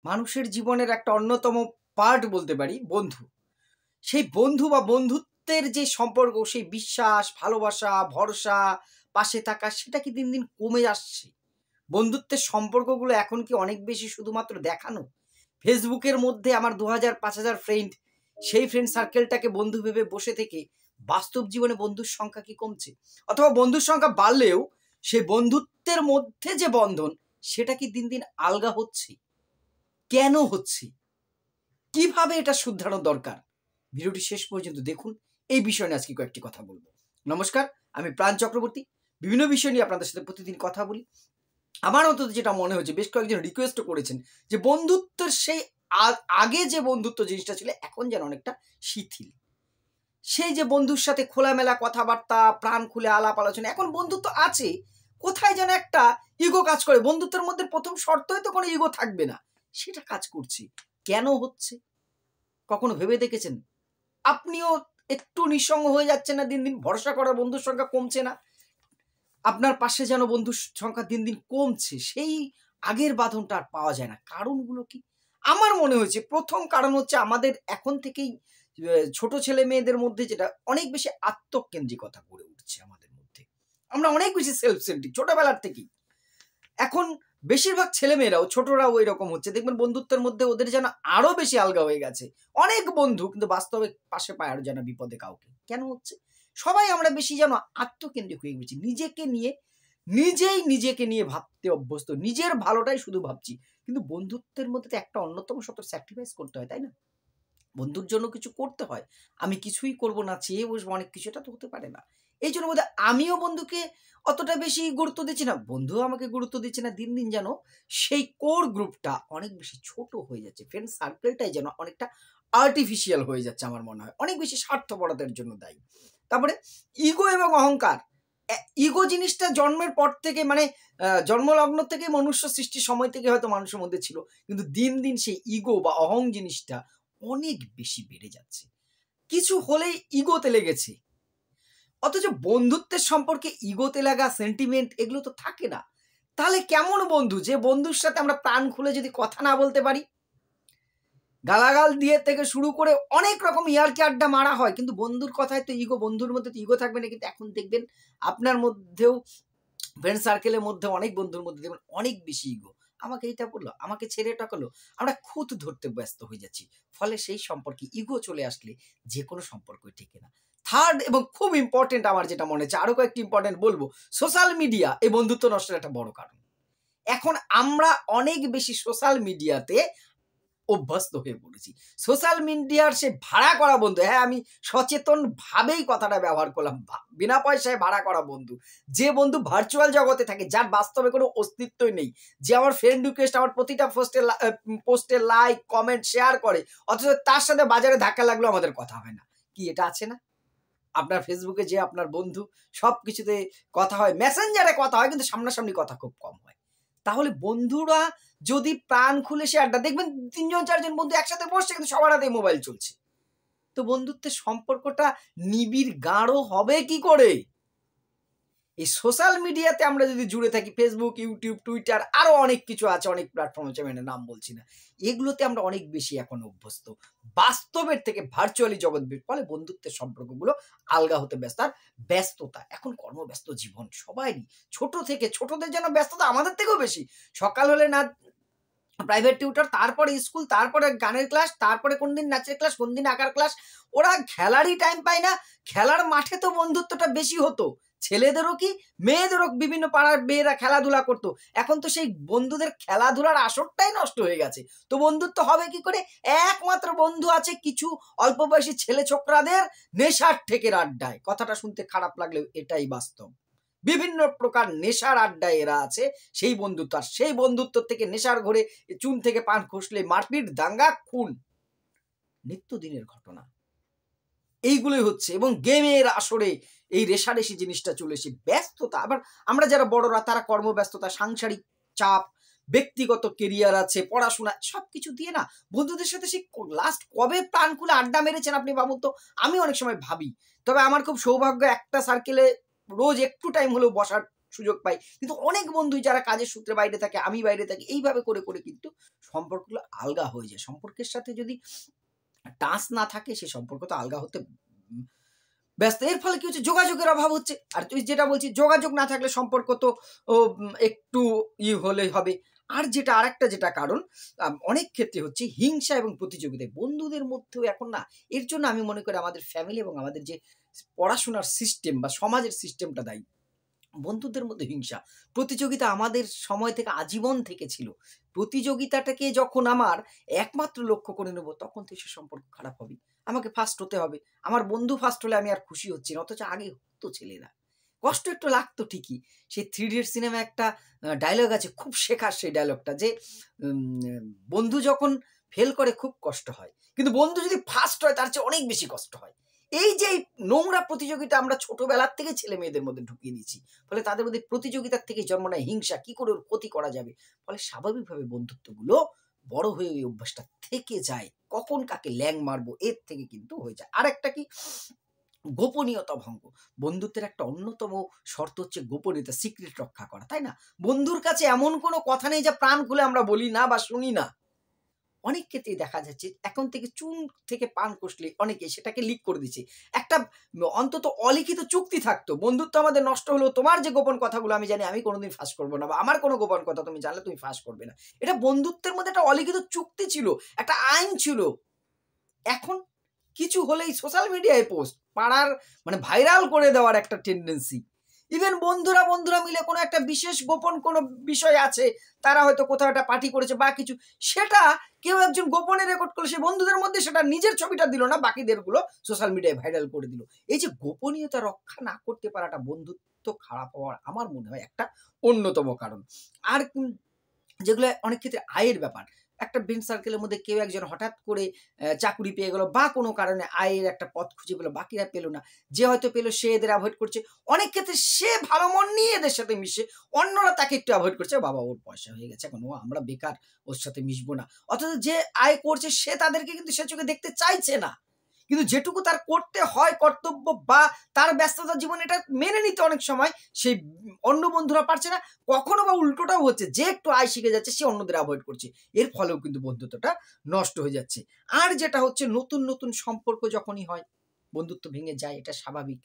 মানুষের জীবনের একটা অন্যতম পার্ট বলতে পারি বন্ধু। সেই বন্ধু বা বন্ধুত্বের যে সম্পর্ক, সেই বিশ্বাস, ভালোবাসা, ভরসা, পাশে থাকা সেটা কি দিন, দিন কমে আসছে? বন্ধুত্বের সম্পর্কগুলো এখন কি অনেক বেশি শুধুমাত্র দেখানো? ফেসবুকের মধ্যে আমার ২০০০-৫০০০ ফ্রেন্ড, সেই ফ্রেন্ড সার্কেলটাকে বন্ধু ভেবে বসে থেকে বাস্তব জীবনে বন্ধুর সংখ্যা কি কমছে? অথবা বন্ধুর সংখ্যা বাড়লেও সেই বন্ধুত্বের মধ্যে যে বন্ধন, সেটা কি দিন, দিন আলগা হচ্ছে? কেন হচ্ছে? কিভাবে এটা শুধরানো দরকার? ভিডিওটি শেষ পর্যন্ত দেখুন। এই বিষয় নিয়ে আজকে কয়েকটি কথা বলব। নমস্কার, আমি প্রাণ চক্রবর্তী। বিভিন্ন বিষয় নিয়ে আপনাদের সাথে প্রতিদিন কথা বলি। আমার অন্তত যেটা মনে হচ্ছে, বেশ কয়েকজন রিকোয়েস্টও করেছেন যে বন্ধুত্বের সেই আগে যে বন্ধুত্ব জিনিসটা ছিল এখন যেন অনেকটা শিথিল। সেই যে বন্ধুর সাথে খোলামেলা কথাবার্তা, প্রাণ খুলে আলাপ আলোচনা, এখন বন্ধুত্ব আছে, কোথায় যেন একটা ইগো কাজ করে। বন্ধুত্বের মধ্যে প্রথম শর্তই তো কোনো ইগো থাকবে না, সেটা কাজ করছে। কেন হচ্ছে? কখনো ভেবে দেখেছেন? আপনিও একটু নিঃসঙ্গ হয়ে যাচ্ছেন না দিন, দিন? ভরসা করার বন্ধুর সংখ্যা কমছে না? আপনার পাশে যেন বন্ধুর সংখ্যা দিন, দিন কমছে। সেই আগের বাঁধনটা আর পাওয়া যায় না। কারণগুলো কি? আমার মনে হয়েছে ১ম কারণ হচ্ছে আমাদের এখন থেকেই ছোট ছেলে-মেয়েদের মধ্যে যেটা অনেক বেশি আত্মকেন্দ্রিকতা গড়ে উঠছে আমাদের মধ্যে। আমরা অনেক বেশি সেলফ সেন্ট্রিক ছোটবেলার থেকেই। এখন বেশিরভাগ ছেলেমেয়েরাও ছোটরাও এরকম হচ্ছে। দেখবেন বন্ধুত্বের মধ্যে ওদের যেন আরো বেশি আলগা হয়ে গেছে। অনেক বন্ধু কিন্তু বাস্তবে পাশে পায় আর যেন বিপদে কাউকে। কেন হচ্ছে? সবাই আমরা বেশি যেন আত্মকেন্দ্রিক হয়ে গেছি। নিজেকে নিয়ে ভাবতে অভ্যস্ত। নিজের ভালোটাই শুধু ভাবছি। কিন্তু বন্ধুত্বের মধ্যে তো একটা অন্যতম শর্ত স্যাক্রিফাইস করতে হয়, তাই না? বন্ধুর জন্য কিছু করতে হয়। আমি কিছুই করব না, চেয়ে বসবো অনেক কিছু, এটা তো হতে পারে না। এইজন্য বোধহয় আমিও বন্ধুকে অতটা বেশি গুরুত্ব দিচ্ছি না। বন্ধুও আমাকে গুরুত্ব দিচ্ছে না। দিন, দিন যেন সেই কোর গ্রুপটা অনেক বেশি ছোট হয়ে যাচ্ছে। ফ্রেন্ড সার্কেলটাই যেন অনেকটা আর্টিফিশিয়াল হয়ে যাচ্ছে আমার মনে হয়। অনেক বেশি স্বার্থপরতার জন্য দায়ী। তারপরে ইগো এবং অহংকার। ইগো জিনিসটা জন্মের পর থেকে মানে জন্মলগ্ন থেকে মনুষ্য সৃষ্টির সময় থেকে হয়তো মানুষের মধ্যে ছিল। কিন্তু দিন, দিন সেই ইগো বা অহং জিনিসটা অনেক বেশি বেড়ে যাচ্ছে। কিছু হলেই ইগোতে লেগেছে। অথচ বন্ধুত্বের সম্পর্কে ইগোতে লাগা, সেন্টিমেন্ট এগুলো তো থাকে না। তাহলে কেমন বন্ধু? যে বন্ধুর সাথে আমরা প্রাণ খুলে যদি কথা না বলতে পারি, গালাগাল দিয়ে থেকে শুরু করে অনেক রকম ইয়ার্কি আড্ডা মারা হয়। কিন্তু বন্ধুর কথায় তো ইগো, বন্ধুর মধ্যে তো ইগো থাকবে না। কিন্তু এখন দেখবেন আপনার মধ্যেও ফ্রেন্ড সার্কেলের মধ্যে অনেক বন্ধুর মধ্যে দেখবেন অনেক বেশি ইগো। আমাকে এইটা বলল, আমাকে ছেড়ে এটা করলো। আমরা খুঁত ধরতে ব্যস্ত হয়ে যাচ্ছি। ফলে সেই সম্পর্কে ইগো চলে আসলে যেকোনো সম্পর্কই টেকে না। থার্ড এবং খুব ইম্পোর্টেন্ট আমার যেটা মনে হচ্ছে, আরো কয়েকটি ইম্পোর্টেন্ট বলব। সোশ্যাল মিডিয়া এই বন্ধুত্ব নষ্টের একটা বড় কারণ। এখন আমরা অনেক বেশি সোশ্যাল মিডিয়াতে অভ্যস্ত হয়ে পড়েছি। সোশ্যাল মিডিয়ার সে ভাড়া করা বন্ধু, হ্যাঁ, আমি সচেতনভাবেই কথাটা ব্যবহার করলাম। বিনা পয়সায় ভাড়া করা বন্ধু। যে বন্ধু ভার্চুয়াল জগতে থাকে, যার বাস্তবে কোনো অস্তিত্বই নেই। যে আমার ফ্রেন্ড রিকোয়েস্ট আমার প্রতিটা পোস্টে লাইক, কমেন্ট, শেয়ার করে। অথচ তার সাথে বাজারে ধাক্কা লাগলেও আমাদের কথা হয় না। কি এটা আছে না? আপনার ফেসবুকে যে আপনার বন্ধু, সবকিছুতে কথা হয়। মেসেঞ্জারে কথা হয় কিন্তু সামনাসামনি কথা খুব কম হয়। তাহলে বন্ধুরা যদি প্রাণ খুলে সে আড্ডা, দেখবেন ৩ জন ৪ জন বন্ধু একসাথে বসছে কিন্তু সবার হাতেই মোবাইল চলছে। তো বন্ধুত্বের সম্পর্কটা নিবিড় গাঢ় হবে কি করে? এই সোশ্যাল মিডিয়াতে আমরা যদি জুড়ে থাকি, ফেসবুক, ইউটিউব, টুইটার আরো অনেক কিছু আছে, অনেক প্ল্যাটফর্ম আছে, আমি নাম বলছি না। এগুলোতে আমরা অনেক বেশি এখন অভ্যস্ত। বাস্তবের থেকে ভার্চুয়ালি জগৎ ফলে বন্ধুত্বের সম্পর্কগুলো আলগা হতে ব্যস্ত। আর ব্যস্ততা, এখন কর্মব্যস্ত জীবন সবারই। ছোট থেকে ছোটদের যেন ব্যস্ততা আমাদের থেকেও বেশি। সকাল হলে না প্রাইভেট টিউটর, তারপরে স্কুল, তারপরে গানের ক্লাস, তারপরে কোনদিন নাচের ক্লাস, কোনদিন আঁকার ক্লাস। ওরা খেলারই টাইম পায় না। খেলার মাঠে তো বন্ধুত্বটা বেশি হতো। ছেলেদেরও কি মেয়েদেরও, বিভিন্ন পাড়ার মেয়েরা খেলাধুলা করতো। এখন তো সেই বন্ধুদের খেলাধুলার আসরটাই নষ্ট হয়ে গেছে। তো বন্ধুত্ব হবে কি করে? একমাত্র বন্ধু আছে কিছু অল্প বয়সী ছেলে ছোকরাদের নেশার ঠেকের আড্ডায়। কথাটা শুনতে খারাপ লাগলেও এটাই বাস্তব। বিভিন্ন প্রকার নেশার আড্ডায় এরা আছে। সেই বন্ধুত্ব, আর সেই বন্ধুত্ব থেকে নেশার ঘোরে চুন থেকে পান খসলে মারপিট, দাঙ্গা, খুন নিত্যদিনের ঘটনা। এইগুলোই হচ্ছে। এবং গেমের আসরে এই রেষারেষি জিনিসটা চলে এসে ব্যস্ততা। আবার আমরা যারা বড়রা তারা কর্মব্যস্ততা, সাংসারিক চাপ, ব্যক্তিগত কেরিয়ার আছে, পড়াশোনা, সবকিছু দিয়ে না বন্ধুদের সাথে সেই লাস্ট কবে প্রাণ খুলে আড্ডা মেরেছেন আপনি ভাবুন তো। আমি অনেক সময় ভাবি। তবে আমার খুব সৌভাগ্য, একটা সার্কেলে রোজ একটু টাইম হলেও বসার সুযোগ পাই। কিন্তু অনেক বন্ধুই যারা কাজের সূত্রে বাইরে থাকে, আমি বাইরে থাকি, এইভাবে করে, করে কিন্তু সম্পর্কগুলো আলগা হয়ে যায়। সম্পর্কের সাথে যদি টাচ না থাকে সে সম্পর্ক তো আলগা হতে ব্যস্ত। এর ফলে কি হচ্ছে? যোগাযোগের অভাব হচ্ছে। আর তুই যেটা বলছিস যোগাযোগ না থাকলে সম্পর্ক তো একটু হলেই হবে। আর যেটা আরেকটা যেটা কারণ অনেক ক্ষেত্রে হচ্ছে হিংসা এবং প্রতিযোগিতায় বন্ধুদের মধ্যেও এখন না, এর জন্য আমি মনে করি আমাদের ফ্যামিলি এবং আমাদের যে পড়াশোনার সিস্টেম বা সমাজের সিস্টেমটা দায়ী। বন্ধুদের মধ্যে হিংসা, প্রতিযোগিতা আমাদের সময় থেকে আজীবন থেকে ছিল। প্রতিযোগিতাটাকে যখন আমার একমাত্র লক্ষ্য করে নেব তখন তো সে সম্পর্ক খারাপ হবে। আমাকে ফার্স্ট হতে হবে। আমার বন্ধু ফার্স্ট হলে আমি আর খুশি হচ্ছি না। অথচ আগে হতো ছেলেরা। কষ্ট একটু লাগতো ঠিকই। সেই 'থ্রি ইডিয়টস' সিনেমায় একটা ডায়ালগ আছে, খুব শেখার সেই ডায়ালগটা যে উম বন্ধু যখন ফেল করে খুব কষ্ট হয়। কিন্তু বন্ধু যদি ফার্স্ট হয় তার চেয়ে অনেক বেশি কষ্ট হয়। এই যে এই নোংরা প্রতিযোগিতা আমরা ছোটবেলার থেকে ছেলে-মেয়েদের মধ্যে ঢুকিয়ে দিচ্ছি। ফলে তাদের মধ্যে প্রতিযোগিতার থেকে জন্ম নেয় হিংসা। কি করে ওর ক্ষতি করা যাবে? ফলে স্বাভাবিকভাবে বন্ধুত্বগুলো বড় হয়ে ওই অভ্যাসটা থেকে যায়। কখন কাকে ল্যাং মারবো এর থেকে কিন্তু হয়ে যায়। আরেকটা কি? গোপনীয়তা ভঙ্গ। বন্ধুত্বের একটা অন্যতম শর্ত হচ্ছে গোপনীয়তা, সিক্রেট রক্ষা করা, তাই না? বন্ধুর কাছে এমন কোনো কথা নেই যা প্রাণ খুলে আমরা বলি না বা শুনি না। অনেক ক্ষেত্রেই দেখা যাচ্ছে এখন থেকে চুন থেকে পান কষলে অনেকে সেটাকে লিক করে দিচ্ছে। একটা অন্তত অলিখিত চুক্তি থাকতো। বন্ধুত্ব আমাদের নষ্ট হলেও তোমার যে গোপন কথাগুলো আমি জানি আমি কোনোদিন ফাঁস করব না, বা আমার কোনো গোপন কথা তুমি জানলে তুমি ফাঁস করবে না। এটা বন্ধুত্বের মধ্যে একটা অলিখিত চুক্তি ছিল, একটা আইন ছিল। এখন কিছু হলেই সোশ্যাল মিডিয়ায় পোস্ট, পাড়ার মানে ভাইরাল করে দেওয়ার একটা টেনডেন্সি। ইভেন বন্ধুরা, বন্ধুরা মিলে কোনো একটা বিশেষ গোপন কোনো বিষয় আছে, তারা হয়তো কোথাও একটা পার্টি করেছে বা কিছু, সেটা কেউ একজন গোপনে রেকর্ড করলো, সে বন্ধুদের মধ্যে সেটা নিজের ছবিটা দিল না, বাকিদেরগুলো সোশ্যাল মিডিয়ায় ভাইরাল করে দিল। এই যে গোপনীয়তা রক্ষা না করতে পারাটা বন্ধুত্ব খারাপ হওয়ার আমার মনে হয় একটা অন্যতম কারণ। আর যেগুলো অনেক ক্ষেত্রে আয়ের ব্যাপার। একটা ফ্রেন্ড সার্কেলের মধ্যে কেউ একজন হঠাৎ করে চাকুরি পেয়ে গেল বা কোনো কারণে আয়ের একটা পথ খুঁজে পেল, বাকিরা পেল না। যে হয়তো পেল সে এদের এভয়েড করছে। অনেক ক্ষেত্রে সে ভালো মন নিয়ে এদের সাথে মিশে, অন্যরা তাকে একটু এভয়েড করছে। বাবা ওর পয়সা হয়ে গেছে এখন, ও আমরা বেকার, ওর সাথে মিশবো না। অথচ যে আয় করছে সে তাদেরকে কিন্তু সে চোখে দেখতে চাইছে না। কিন্তু যেটুকু তার করতে হয় কর্তব্য বা তার ব্যস্ততার জীবনে এটা মেনে নিতে অনেক সময় সেই অন্য বন্ধুরা পারছে না। কখনো বা উল্টোটাও হচ্ছে, যে একটু আয় শিখে যাচ্ছে সে অন্যদের এভয়েড করছে। এর ফলেও কিন্তু বন্ধুত্বটা নষ্ট হয়ে যাচ্ছে। আর যেটা হচ্ছে নতুন, নতুন সম্পর্ক যখনই হয়, বন্ধুত্ব ভেঙে যায়, এটা স্বাভাবিক।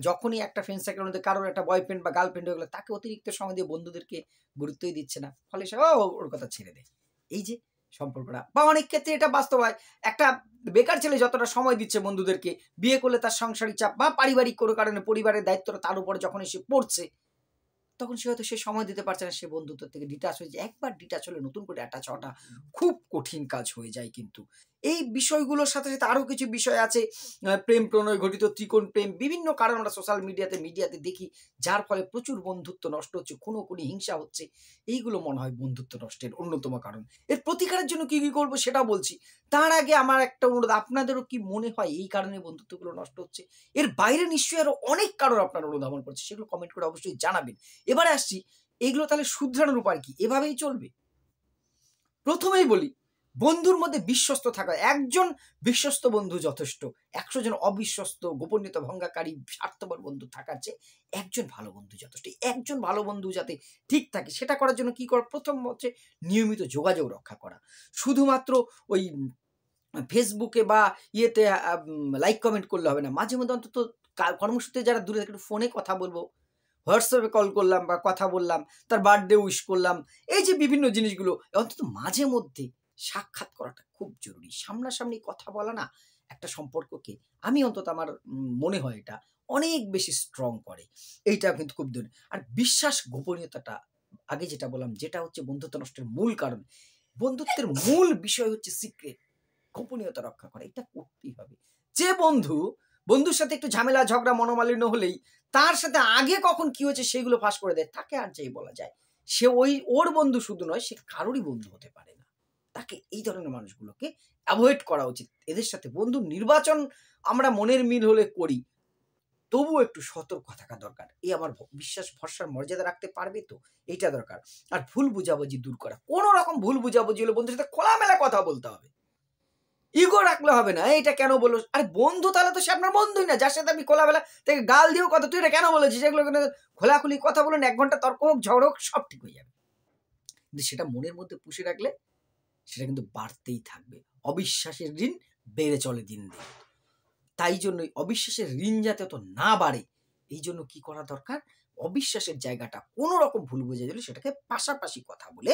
যখনই একটা ফ্রেন্ড সার্কেলের মধ্যে কারোর একটা বয়ফ্রেন্ড বা গার্লফ্রেন্ড হয়ে গেল, তাকে অতিরিক্ত সময় দিয়ে বন্ধুদেরকে গুরুত্বই দিচ্ছে না। ফলে সে ওর কথা ছেড়ে দেয়। এই যে সম্পর্কটা, বা অনেক ক্ষেত্রে এটা বাস্তব হয়। একটা বেকার ছেলে যতটা সময় দিচ্ছে বন্ধুদেরকে, বিয়ে করলে তার সংসারিক চাপ বা পারিবারিক কোনো কারণে পরিবারের দায়িত্বটা তার উপরে যখন এসে পড়ছে, তখন সে হয়তো সে সময় দিতে পারছে না, সে বন্ধুত্ব থেকে ডিটাচ হয়ে যায়। একবার ডিটাচ হলে নতুন করে অ্যাটাচ হওয়াটা খুব কঠিন কাজ হয়ে যায় কিন্তু। এই বিষয়গুলোর সাথে, সাথে আরো কিছু বিষয় আছে। প্রেম প্রণয় ঘটিত ত্রিকোণ প্রেম, বিভিন্ন কারণ আমরা সোশ্যাল মিডিয়াতে দেখি, যার ফলে প্রচুর বন্ধুত্ব নষ্ট হচ্ছে, খুনোখুনি, হিংসা হচ্ছে। এইগুলো মনে হয় বন্ধুত্ব নষ্টের অন্যতম কারণ। এর প্রতিকারের জন্য কি, কি করব সেটা বলছি। তার আগে আমার একটা অনুরোধ, আপনাদেরও কি মনে হয় এই কারণে বন্ধুত্বগুলো নষ্ট হচ্ছে? এর বাইরে নিশ্চয়ই আরো অনেক কারণ আপনারা অনুধাবন করছে, সেগুলো কমেন্ট করে অবশ্যই জানাবেন। এবারে আসছি, এগুলো তাহলে শুধরানোর উপায় কি? এভাবেই চলবে? প্রথমেই বলি, বন্ধুর মধ্যে বিশ্বস্ত থাকা। একজন বিশ্বস্ত বন্ধু যথেষ্ট। ১০০ জন অবিশ্বস্ত, গোপনীয়তা ভঙ্গকারী, স্বার্থপর বন্ধু থাকার চেয়ে একজন ভালো বন্ধু যথেষ্ট। একজন ভালো বন্ধু যাতে ঠিক থাকে সেটা করার জন্য কি করা? প্রথম হচ্ছে নিয়মিত যোগাযোগ রক্ষা করা। শুধুমাত্র ওই ফেসবুকে বা ইয়েতে লাইক কমেন্ট করলে হবে না। মাঝে মধ্যে অন্তত কর্মসূত্রে যারা দূরে থাকে একটু ফোনে কথা বলবো। হোয়াটসঅ্যাপে কল করলাম বা কথা বললাম, তার বার্থডে উইশ করলাম। এই যে বিভিন্ন জিনিসগুলো অন্তত মাঝে মধ্যে সাক্ষাৎ করাটা খুব জরুরি। সামনাসামনি কথা বলা না একটা সম্পর্ককে, আমি অন্তত আমার মনে হয় এটা অনেক বেশি স্ট্রং করে। এইটাও কিন্তু খুব জরুরি। আর বিশ্বাস গোপনীয়তাটা আগে যেটা বললাম, যেটা হচ্ছে বন্ধুত্ব নষ্টের মূল কারণ। বন্ধুত্বের মূল বিষয় হচ্ছে সিক্রেট, গোপনীয়তা রক্ষা করা। এটা করতেই হবে। যে বন্ধুর সাথে একটু ঝামেলা, ঝগড়া, মনোমালিন্য হলেই তার সাথে আগে কখন কি হয়েছে সেগুলো ফাঁস করে দেয়, তাকে আর যাই বলা যায়। সে ওর বন্ধু শুধু নয়, সে কারোরই বন্ধু হতে পারে না। তাকে এই ধরনের মানুষগুলোকে এভয়েড করা উচিত। এদের সাথে বন্ধুর নির্বাচন আমরা মনের মিল হলে করি, তবুও একটু সতর্ক থাকা দরকার। এই আমার বিশ্বাস ভরসার মর্যাদা রাখতে পারবে তো? এইটা দরকার। আর ভুল বুঝাবুঝি দূর করা। কোন রকম ভুল বুঝাবুঝি হলে বন্ধুর সাথে খোলামেলা কথা বলতে হবে। ইগো রাখলে হবে না, এটা কেন বললো? আরে বন্ধু তাহলে তো সে আপনার বন্ধুই না, যার সাথে আপনি খোলামেলা থেকে গাল দিয়েও কথা, তুই এটা কেন বলেছিস, এগুলো খোলাখুলি কথা বলুন, 1 ঘন্টা তর্ক হোক, ঝগড়া হোক, সব ঠিক হয়ে যাবে। কিন্তু সেটা মনের মধ্যে পুষে রাখলে সেটা কিন্তু বাড়তেই থাকবে। অবিশ্বাসের ঋণ বেড়ে চলে দিন, দিন। তাই জন্যই অবিশ্বাসের ঋণ যাতে অত না বাড়ে, এই জন্য কি করা দরকার? অবিশ্বাসের জায়গাটা কোনো রকম ভুল বুঝে গেলে সেটাকে পাশাপাশি কথা বলে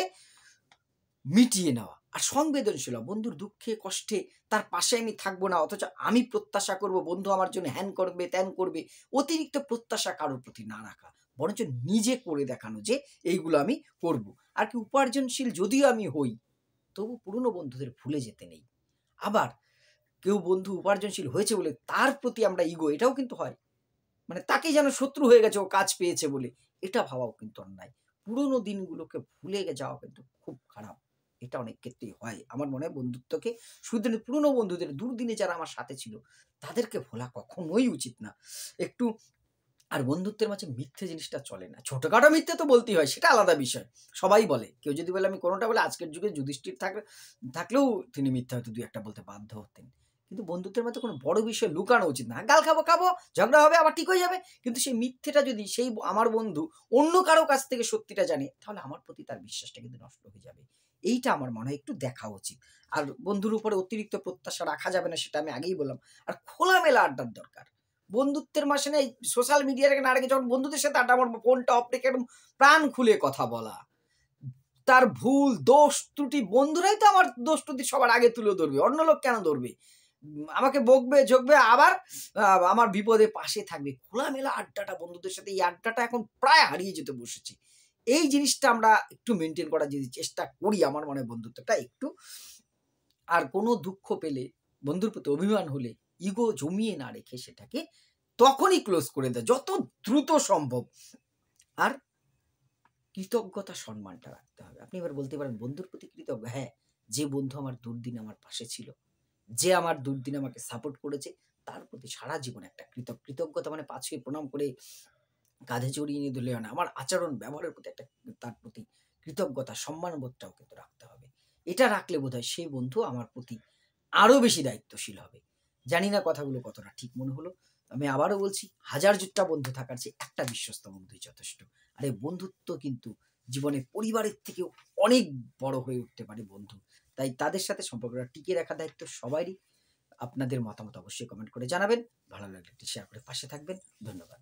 মিটিয়ে নেওয়া। আর সংবেদনশীল, বন্ধুর দুঃখে কষ্টে তার পাশে আমি থাকবো না, অথচ আমি প্রত্যাশা করব বন্ধু আমার জন্য হ্যান করবে, ত্যান করবে। অতিরিক্ত প্রত্যাশা কারোর প্রতি না রাখা, বরঞ্চ নিজে করে দেখানো যে এইগুলো আমি করব। আর কি উপার্জনশীল যদিও আমি হই, তবু পুরনো বন্ধুদের ভুলে যেতে নেই। আবার কেউ বন্ধু উপার্জনশীল হয়েছে বলে তার প্রতি আমরা ইগো, এটাও কিন্তু হয়। মানে তাকেই যেন শত্রু হয়ে গেছে ও কাজ পেয়েছে বলে, এটা ভাবাও কিন্তু অন্যায়। পুরোনো দিনগুলোকে ভুলে যাওয়া কিন্তু খুব খারাপ। এটা অনেক ক্ষেত্রেই হয়। আমার মনে হয় বন্ধুত্বকে শুধু পুরোনো বন্ধুদের, দুর্দিনে যারা আমার সাথে ছিল, তাদেরকে ভোলা কখনোই উচিত না। একটু আর বন্ধুত্বের মাঝে মিথ্যে জিনিসটা চলে না। ছোটখাটো মিথ্যে তো বলতেই হয়, সেটা আলাদা বিষয়। সবাই বলে। কেউ যদি বলে আমি কোনটা বলে, আজকের যুগে যুধিষ্ঠির থাকলেও তিনি মিথ্যা হয়তো ২-১ টা বলতে বাধ্য হতেন। কিন্তু বন্ধুত্বের মধ্যে কোনো বড় বিষয় লুকানো উচিত না। গাল খাবো, ঝগড়া হবে, আবার ঠিক হয়ে যাবে। কিন্তু সেই মিথ্যেটা যদি সেই আমার বন্ধু অন্য কারো কাছ থেকে সত্যিটা জানে, তাহলে আমার প্রতি তার বিশ্বাসটা কিন্তু নষ্ট হয়ে যাবে। এইটা আমার মনে হয় একটু দেখা উচিত। আর বন্ধুর উপরে অতিরিক্ত প্রত্যাশা রাখা যাবে না, সেটা আমি আগেই বললাম। আর খোলামেলা আড্ডার দরকার। বন্ধুত্বের মাসে না, এই সোশ্যাল মিডিয়া থেকে না রেখে যখন বন্ধুদের সাথে আড্ডা মারবো, ফোনটা অফ রেখে একদম প্রাণ খুলে কথা বলা। তার ভুল, দোষ, ত্রুটি বন্ধুরাই তো আমার দোষ ত্রুটি সবার আগে তুলে ধরবে। অন্য লোক কেন ধরবে? আমাকে বকবে, ঝোঁকবে, আবার আমার বিপদে পাশে থাকবে। খোলামেলা আড্ডাটা বন্ধুদের সাথে, এই আড্ডাটা এখন প্রায় হারিয়ে যেতে বসেছে। এই জিনিসটা আমরা একটু মেইনটেইন করার যদি চেষ্টা করি, আমার মনে হয় বন্ধুত্বটা একটু, আর কোনো দুঃখ পেলে, বন্ধুর প্রতি অভিমান হলে ইগো জমিয়ে না রেখে সেটাকে তখনই ক্লোজ করে দেয় যত দ্রুত সম্ভব। আর কৃতজ্ঞতা সম্মানটা রাখতে হবে। আপনি এবার বলতে পারেন বন্ধুর প্রতি কৃতজ্ঞ। হ্যাঁ, যে বন্ধু আমার দুর্দিনে আমার পাশে ছিল, যে আমার দুর্দিনে আমাকে সাপোর্ট করেছে, তার প্রতি সারা জীবন একটা কৃতজ্ঞতা, মানে পা ছুঁয়ে প্রণাম করে কাঁধে জড়িয়ে নিয়ে ধরলে হয় না। আমার আচরণ ব্যবহারের প্রতি একটা, তার প্রতি কৃতজ্ঞতা সম্মানবোধটাও কিন্তু রাখতে হবে। এটা রাখলে বোধহয় সেই বন্ধু আমার প্রতি আরো বেশি দায়িত্বশীল হবে। জানি না কথাগুলো কতটা ঠিক মনে হলো। আমি আবারও বলছি, ১০০০টা বন্ধু থাকার চেয়ে একটা বিশ্বস্ত বন্ধুই যথেষ্ট। আর এই বন্ধুত্ব কিন্তু জীবনে পরিবারের থেকেও অনেক বড় হয়ে উঠতে পারে বন্ধু। তাই তাদের সাথে সম্পর্কটা টিকিয়ে রাখার দায়িত্ব সবারই। আপনাদের মতামত অবশ্যই কমেন্ট করে জানাবেন। ভালো লাগলে একটু শেয়ার করে পাশে থাকবেন। ধন্যবাদ।